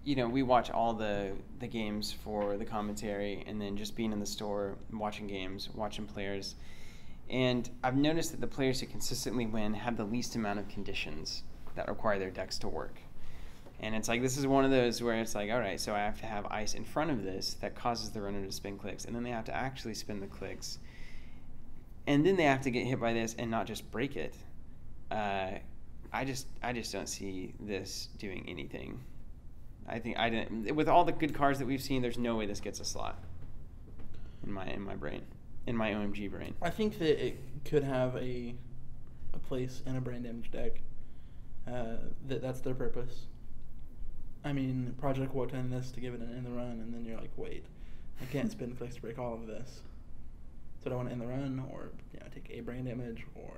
we watch all the games for the commentary, and then just being in the store, watching games, watching players. And I've noticed that the players who consistently win have the least amount of conditions that require their decks to work. And it's like, this is one of those where it's like, all right, so I have to have ice in front of this that causes the runner to spin clicks, and then they have to actually spin the clicks. And then they have to get hit by this and not just break it. I just don't see this doing anything. I think with all the good cards that we've seen, there's no way this gets a slot in my brain, in my OMG brain. I think that it could have a place in a brain damage deck. That's their purpose. I mean, Project Wotan this to give it an in the run, and then you're like, wait, I can't spin clicks to break all of this. So do I want to end the run, or take a brain damage, or...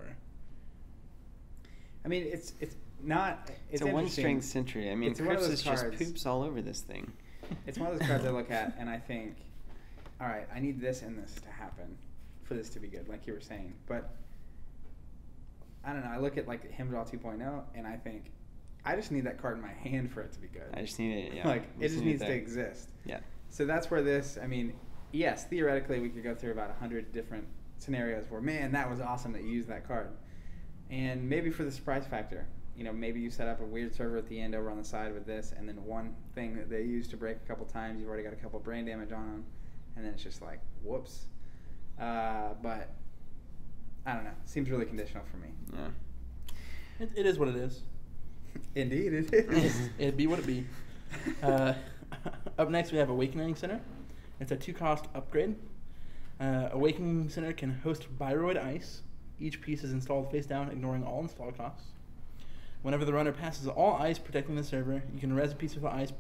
I mean, it's not... It's a one-strength Sentry. I mean, Crypsis just poops all over this thing. It's one of those cards I look at, and I think, all right, I need this and this to happen for this to be good, like you were saying. But, I don't know, I look at, like, Heimdall 2.0, and I think, I just need that card in my hand for it to be good. I just need it, yeah. Like, it just needs to exist. Yeah. So that's where this, I mean, yes, theoretically we could go through about 100 different scenarios where, man, that was awesome that you used that card. And maybe for the surprise factor, maybe you set up a weird server at the end over on the side with this, and then one thing that they use to break a couple times, you've already got a couple brain damage on them, and then it's just like, whoops. But, I don't know. Seems really conditional for me. Yeah. It is what it is. Indeed, it is. It'd be what it be. Up next, we have Awakening Center. It's a 2-cost upgrade. Awakening Center can host Bioroid Ice. Each piece is installed face down, ignoring all install costs. Whenever the runner passes all ice protecting the server, you can res a piece of the ice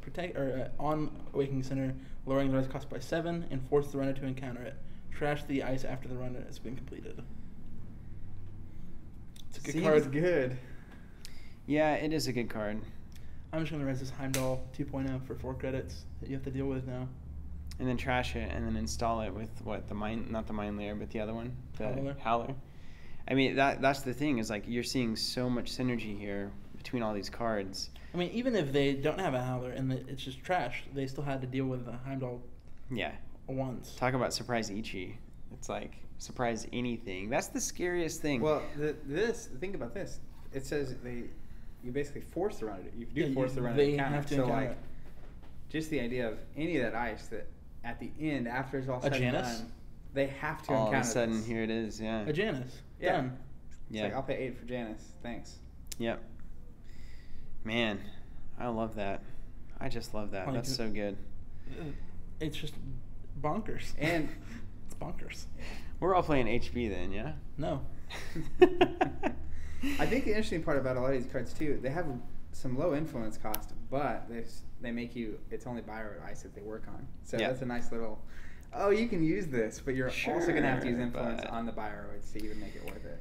on Awakening Center, lowering the res cost by 7, and force the runner to encounter it. Trash the ice after the runner has been completed. It's a good Seems card. good. Yeah, it is a good card. I'm just going to res this Heimdall 2.0 for 4 credits that you have to deal with now. And then trash it, and then install it with what, not the Mind Layer, but the other one, the Howler. I mean, that's the thing, is like you're seeing so much synergy here between all these cards. I mean, even if they don't have a Howler and it's just trash, they still had to deal with the Heimdall Yeah. once. Talk about surprise Ichi. It's like surprise anything. That's the scariest thing. Well, think about this. It says you basically force the runner. You do force the runner to encounter. So like, just the idea of any of that ice that at the end, after it's all said and done, they have to encounter. All of a sudden, here it is. Yeah. A Janus. Yeah. Done. It's like, I'll pay 8 for Janus. Thanks. Yep. Man, I love that. I just love that. Like, that's so good. It's just bonkers. And it's bonkers. We're all playing HB then, yeah? No. I think the interesting part about a lot of these cards too, they have some low influence cost, but they make you, it's only Bioroid Ice that they work on. So that's a nice little, oh, you can use this, but you're also going to have to use influence on the Bioroids to even make it worth it.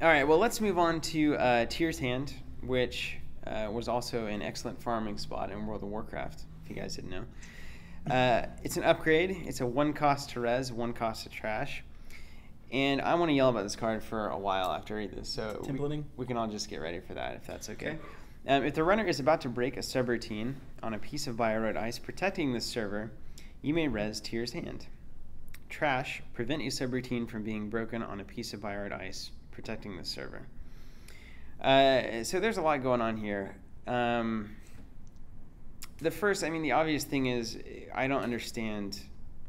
All right, well, let's move on to Tyr's Hand, which was also an excellent farming spot in World of Warcraft, if you guys didn't know. It's an upgrade. It's a 1 cost to res, 1 cost to trash. And I want to yell about this card for a while after I read this, so we can all just get ready for that, if that's okay. If the runner is about to break a subroutine on a piece of Bioroid Ice protecting this server, you may res Tyr's Hand. Trash, prevent a subroutine from being broken on a piece of Bioroid Ice protecting the server. So there's a lot going on here. The obvious thing is I don't understand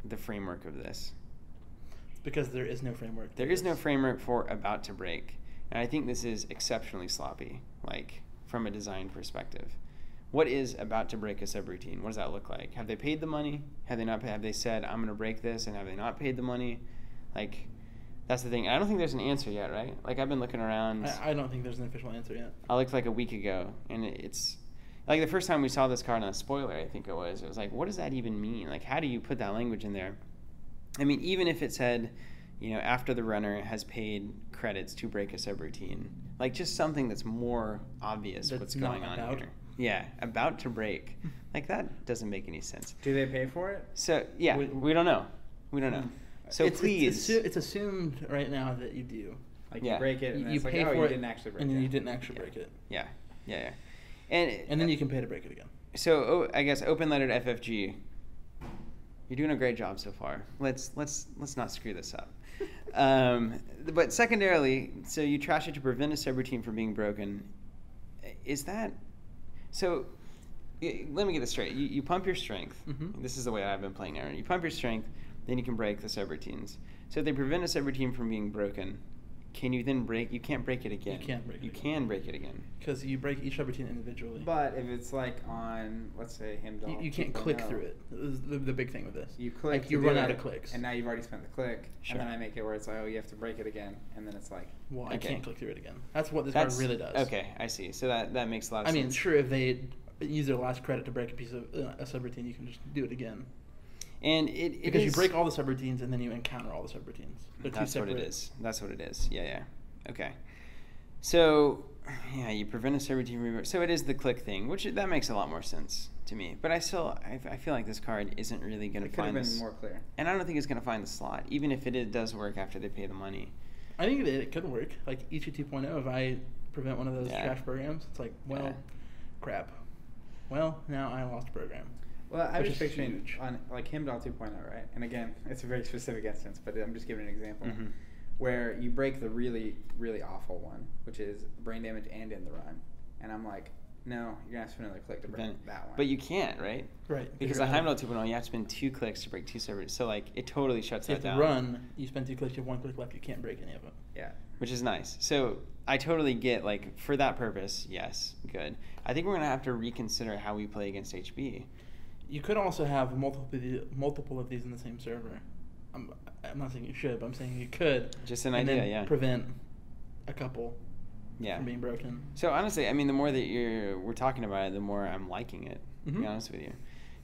the framework of this. Because there is no framework. There is no framework for about to break. And I think this is exceptionally sloppy, like from a design perspective. What is about to break a subroutine? What does that look like? Have they paid the money? Have they not paid? Have they said, I'm going to break this, and have they not paid the money? Like, that's the thing. I don't think there's an answer yet, right? Like, I've been looking around. I don't think there's an official answer yet. I looked like a week ago, and it's like the first time we saw this card on a spoiler, I think it was like, what does that even mean? Like, how do you put that language in there? I mean, even if it said, after the runner has paid credits to break a subroutine, like just something that's more obvious what's going on here. Yeah, about to break. Like, that doesn't make any sense. Do they pay for it? So, yeah, we don't know. We don't know. So please. It's assumed right now that you do. Like, you break it, and you pay for it, you didn't actually break it. And then you didn't actually break it. Yeah. And then you can pay to break it again. So, I guess open letter to FFG. You're doing a great job so far. Let's not screw this up. But secondarily, so you trash it to prevent a subroutine from being broken. Is that so? Let me get this straight. You pump your strength. Mm-hmm. This is the way I've been playing Aaron. You pump your strength, then you can break the subroutines. So if they prevent a subroutine from being broken, can you then break? You can't break it again. You can't break it. You can break it again. Because you break each subroutine individually. But if it's like on, let's say, Heimdall. You can't click through it. This is the big thing with this. You click. Like, you run out of clicks. And now you've already spent the click. Sure. And then I make it where it's like, oh, you have to break it again. And then it's like, well, I can't click through it again. That's what this card really does. Okay, I see. So that makes a lot of sense. I mean, sure, if they use their last credit to break a piece of a subroutine, you can just do it again. And because you break all the subroutines and then you encounter all the subroutines. That's what it is. That's what it is. Yeah. Okay. So, yeah, you prevent a subroutine reverse. So it is the click thing, which that makes a lot more sense to me. But I feel like this card isn't really going to find this. It could have been more clear. And I don't think it's going to find the slot, even if it does work after they pay the money. I think it could work. Like EC 2.0, if I prevent one of those trash programs, it's like, crap. Well, now I lost a program. Well, I was picturing on like Heimdall 2.0, right? And again, it's a very specific instance, but I'm just giving an example. Mm-hmm. Where you break the really, really awful one, which is brain damage and in the run. And I'm like, no, you're going to have to spend another click to break that one. But you can't, right? Right. Because on Heimdall 2.0, you have to spend 2 clicks to break 2 servers. So, like, it totally shuts that down. If you run, you spend 2 clicks, you have 1 click left, you can't break any of them. Yeah. Which is nice. So, I totally get, like, for that purpose, yes, good. I think we're going to have to reconsider how we play against HB. You could also have multiple of these in the same server. I'm not saying you should, but I'm saying you could. Just an idea, then prevent a couple from being broken. So honestly, I mean, the more that we're talking about it, the more I'm liking it, to be honest with you.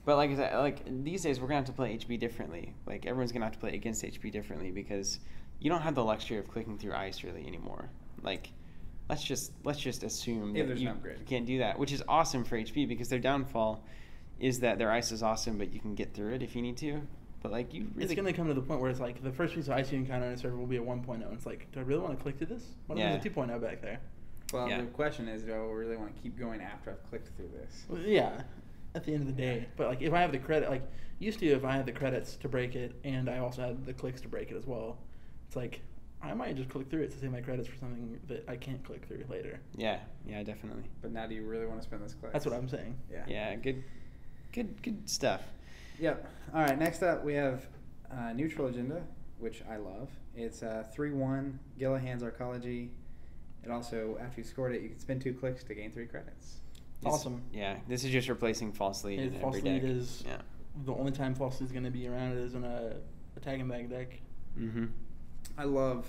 But like I said, like these days, we're going to have to play HB differently. Like everyone's going to have to play against HB differently because you don't have the luxury of clicking through ice really anymore. Like, let's just assume that you can't do that, which is awesome for HB because their downfall is that their ice is awesome, but you can get through it if you need to. But like it's going to come to the point where it's like the first piece of ice you encounter on a server will be a 1.0. It's like, do I really want to click through this? What if there's a 2.0 back there? Well, the question is, do I really want to keep going after I've clicked through this? Well, yeah. at the end of the day. But like if I have the credit, like used to, if I had the credits to break it and I also had the clicks to break it as well, it's like I might just click through it to save my credits for something that I can't click through later. Yeah, definitely. But now do you really want to spend those clicks? That's what I'm saying. Yeah, good stuff. Yep. All right, next up we have Neutral Agenda, which I love. It's 3-1, Gillahan's Archaeology. It also, after you scored it, you can spend 2 clicks to gain 3 credits. Awesome. Yeah, this is just replacing False Lead in False every Lead deck. is the only time False Lead is going to be around is in a tag and bag deck. Mm-hmm. I love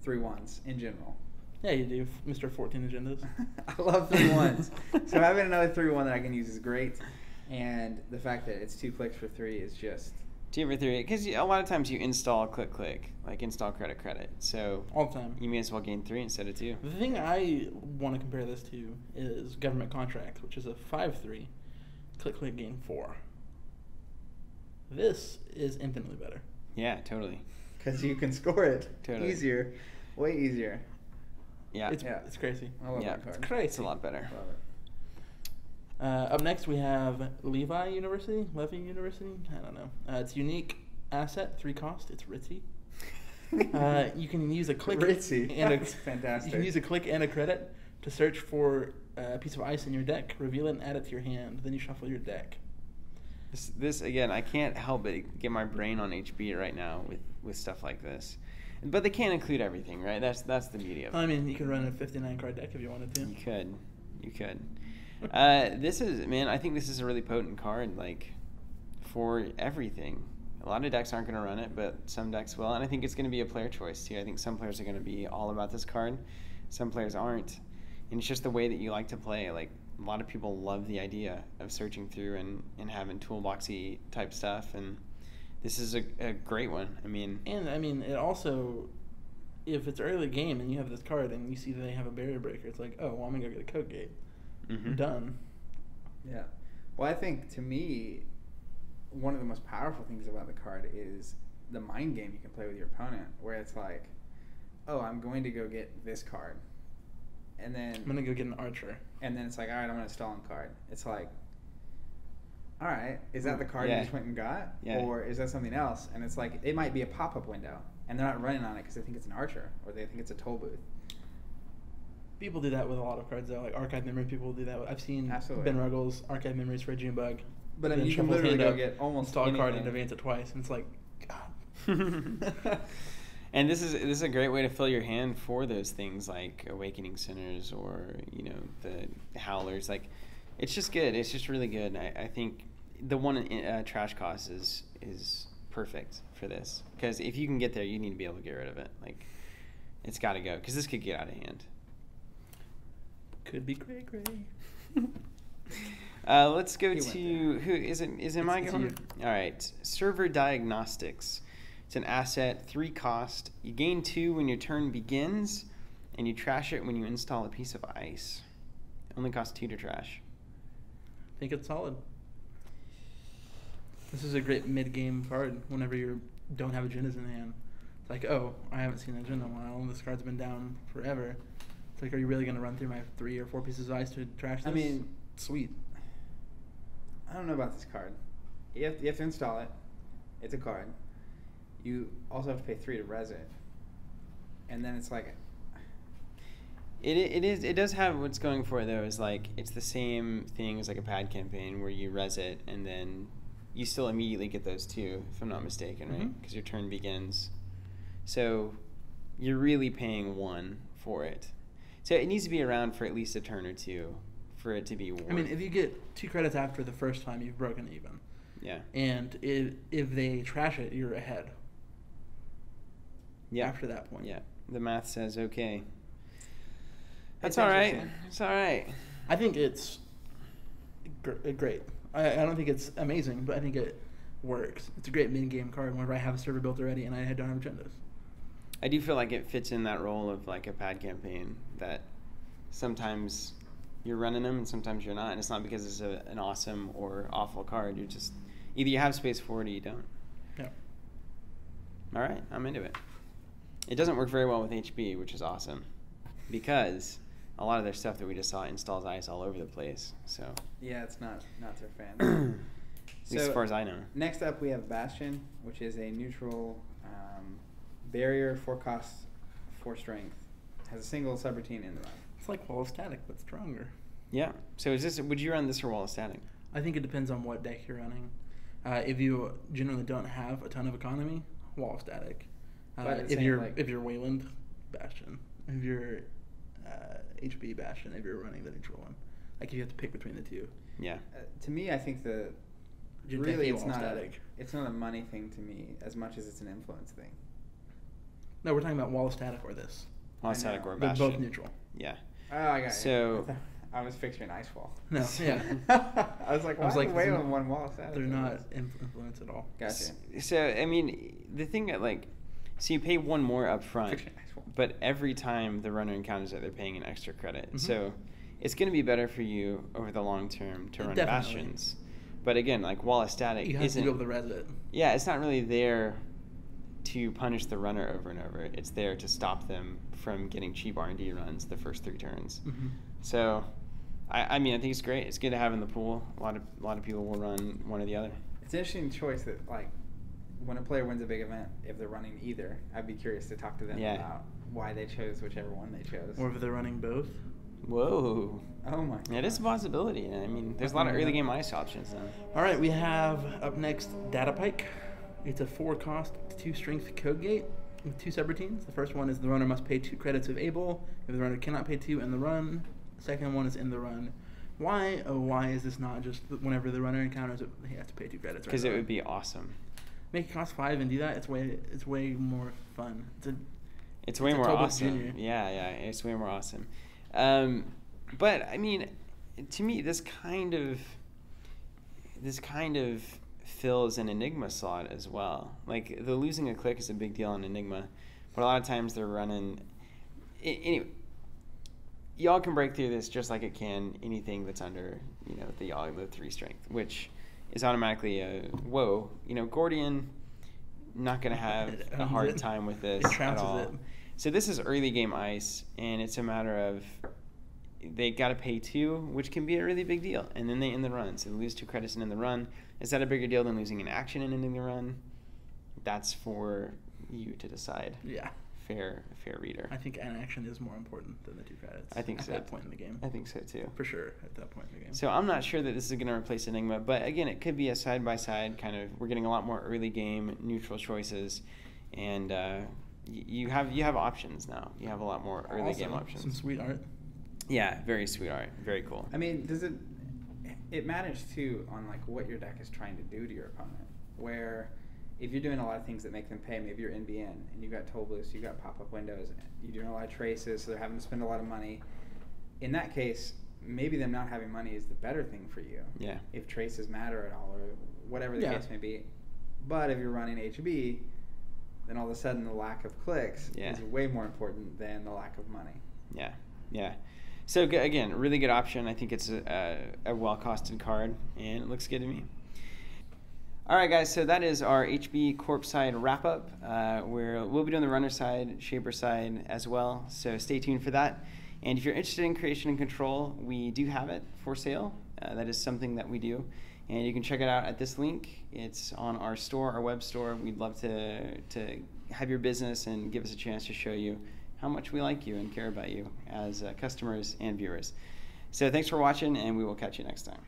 3-1s in general. Yeah, you do, Mr. 14 Agendas. I love 3-1s. So having another 3-1 that I can use is great. And the fact that it's 2 clicks for 3 is just... 2 for 3, because a lot of times you install click, like install credit. So all the time. You may as well gain 3 instead of 2. The thing I want to compare this to is Government Contracts, which is a 5-3, click, gain 4. This is infinitely better. Yeah, totally. Because you can score it easier, way easier. Yeah. It's crazy. I love that card. It's crazy. It's a lot better. Love it. Up next, we have Levi University. I don't know. It's unique asset, 3 cost. It's ritzy. You can use a click ritzy. And That's fantastic. You can use a click and a credit to search for a piece of ice in your deck, reveal it, and add it to your hand. Then you shuffle your deck. This again, I can't help but get my brain on HB right now with stuff like this. But they can't include everything, right? That's the beauty of it. I mean, you could run a 59 card deck if you wanted to. You could. This is, man, I think this is a really potent card, like, for everything. A lot of decks aren't going to run it, but some decks will, and I think it's going to be a player choice, too. I think some players are going to be all about this card. Some players aren't. And it's just the way that you like to play. Like, a lot of people love the idea of searching through and having toolboxy type stuff, and this is a great one. It also, if it's early game and you have this card and you see that they have a barrier breaker, it's like, oh, well, I'm going to go get a code gate. Mm-hmm. Done. Yeah. Well, I think, to me, one of the most powerful things about the card is the mind game you can play with your opponent, where it's like, oh, I'm going to go get this card. And then... I'm going to go get an archer. And then it's like, all right, I'm going to stall a card. It's like, all right, is that the card you just went and got? Yeah. Or is that something else? And it's like, it might be a pop-up window, and they're not running on it because they think it's an archer, or they think it's a toll booth. People do that with a lot of cards, though. Like Archive Memories, people do that. I've seen Absolutely. Ben Ruggles Archive Memories for a Junebug. But I mean, you can literally go get almost install a card and anything. advance it twice, and it's like, God. And this is a great way to fill your hand for those things like Awakening Sinners or the Howlers. Like, it's just good. It's just really good. I think the one in Trash Cost is perfect for this, because if you can get there, you need to be able to get rid of it. Like, it's got to go, because this could get out of hand. Could be gray. Let's go to who is it? Is it my go? All right, Server Diagnostics. It's an asset, 3 cost. You gain 2 when your turn begins, and you trash it when you install a piece of ice. It only costs 2 to trash. I think it's solid. This is a great mid-game card whenever you don't have agendas in hand. It's like, oh, I haven't seen an agenda in a while. This card's been down forever. It's like, are you really going to run through my 3 or 4 pieces of ice to trash this? I mean, sweet. I don't know about this card. You have to install it. It's a card. You also have to pay 3 to res it. And then it's like... It does have what's going for it, though, is like, it's the same thing as like a pad campaign where you res it and then you still immediately get those 2, if I'm not mistaken, right? Because your turn begins. So you're really paying 1 for it. So it needs to be around for at least a turn or 2 for it to be worth. I mean, if you get 2 credits after the first time, you've broken even. Yeah. And if they trash it, you're ahead. Yeah. After that point. Yeah. The math says okay. That's all right. It's all right. I think it's great. I don't think it's amazing, but I think it works. It's a great mid-game card whenever I have a server built already and I don't have agendas. I do feel like it fits in that role of like a pad campaign, that sometimes you're running them and sometimes you're not, and it's not because it's an awesome or awful card. You're just either you have space for it or you don't. Yeah. All right, I'm into it. It doesn't work very well with HB, which is awesome, because a lot of their stuff that we just saw installs ice all over the place. So Yeah, it's not their fan. at least as far as I know. Next up, we have Bastion, which is a neutral barrier, 4 cost, 4 strength. Has a single subroutine in the run. It's like wall of static, but stronger. Yeah. So would you run this or wall of static? I think it depends on what deck you're running. If you generally don't have a ton of economy, wall of static. If you're Wayland, Bastion. If you're HB, Bastion. If you're running the neutral one, like you have to pick between the two. Yeah. To me, I think Really, it's not a money thing to me as much as it's an influence thing. No, we're talking about wall of static or this. Wall of static or They're Bastion. both neutral. Yeah. Oh, I got it. So I was picturing ice wall. No, yeah. I was like, why is Wayland one wall of static? They're not influence at all. Gotcha. So I mean, the thing that so you pay one more up front, but every time the runner encounters it, they're paying an extra credit. Mm-hmm. So it's going to be better for you over the long term to run Definitely. Bastions. But again, like wall of static You have isn't. to be able to res it. Yeah, it's not really there to punish the runner over and over. It's there to stop them from getting cheap R&D runs the first 3 turns. Mm-hmm. So, I mean, I think it's great. It's good to have in the pool. A lot of people will run one or the other. It's an interesting choice that when a player wins a big event, if they're running either, I'd be curious to talk to them about why they chose whichever one they chose. Or if they're running both. Whoa. Oh my god. It is a possibility. I mean, there's a lot of early game ice options then. All right, we have up next Data Pike. It's a 4 cost, 2 strength code gate with 2 subroutines. The first one is the runner must pay 2 credits if able. If the runner cannot pay 2 in the run. The second one is in the run. Why? Oh, why is this not just whenever the runner encounters it, he has to pay 2 credits? Because it would be awesome. Make it cost 5 and do that. It's way more fun. It's way more Total awesome. Junior. Yeah, it's way more awesome. But I mean, to me, this kind of fills an Enigma slot as well. Like the losing a click is a big deal in Enigma, but a lot of times they're running. Anyway, y'all can break through this just like it can anything that's under the 3 strength, which is automatically a whoa. Gordian not gonna have a hard time with this at all. So this is early game ice, and it's a matter of they got to pay 2, which can be a really big deal, and then they end the run. So they lose 2 credits and end the run. Is that a bigger deal than losing an action and ending the run? That's for you to decide. Yeah. Fair reader. I think an action is more important than the 2 credits. I think so. At that point in the game. I think so too. For sure, at that point in the game. So I'm not sure that this is going to replace Enigma, but again, it could be a side-by-side kind of. We're getting a lot more early game neutral choices, and you have options now. You have a lot more early game options. Some sweet art. Yeah, very sweet art. Very cool. I mean, it matters too on what your deck is trying to do to your opponent. Where if you're doing a lot of things that make them pay, maybe you're NBN and you've got toll boost, you've got pop-up windows, you're doing a lot of traces, so they're having to spend a lot of money. In that case, maybe them not having money is the better thing for you. Yeah. If traces matter at all or whatever the case may be. But if you're running HB, then all of a sudden the lack of clicks is way more important than the lack of money. Yeah. So again, really good option. I think it's a well-costed card, and it looks good to me. All right, guys, so that is our HB Corp side wrap-up. We'll be doing the runner side, shaper side as well, so stay tuned for that. And if you're interested in creation and control, we do have it for sale. That is something that we do. And you can check it out at this link. It's on our store, our web store. We'd love to have your business and give us a chance to show you how much we like you and care about you as customers and viewers. So thanks for watching, and we will catch you next time.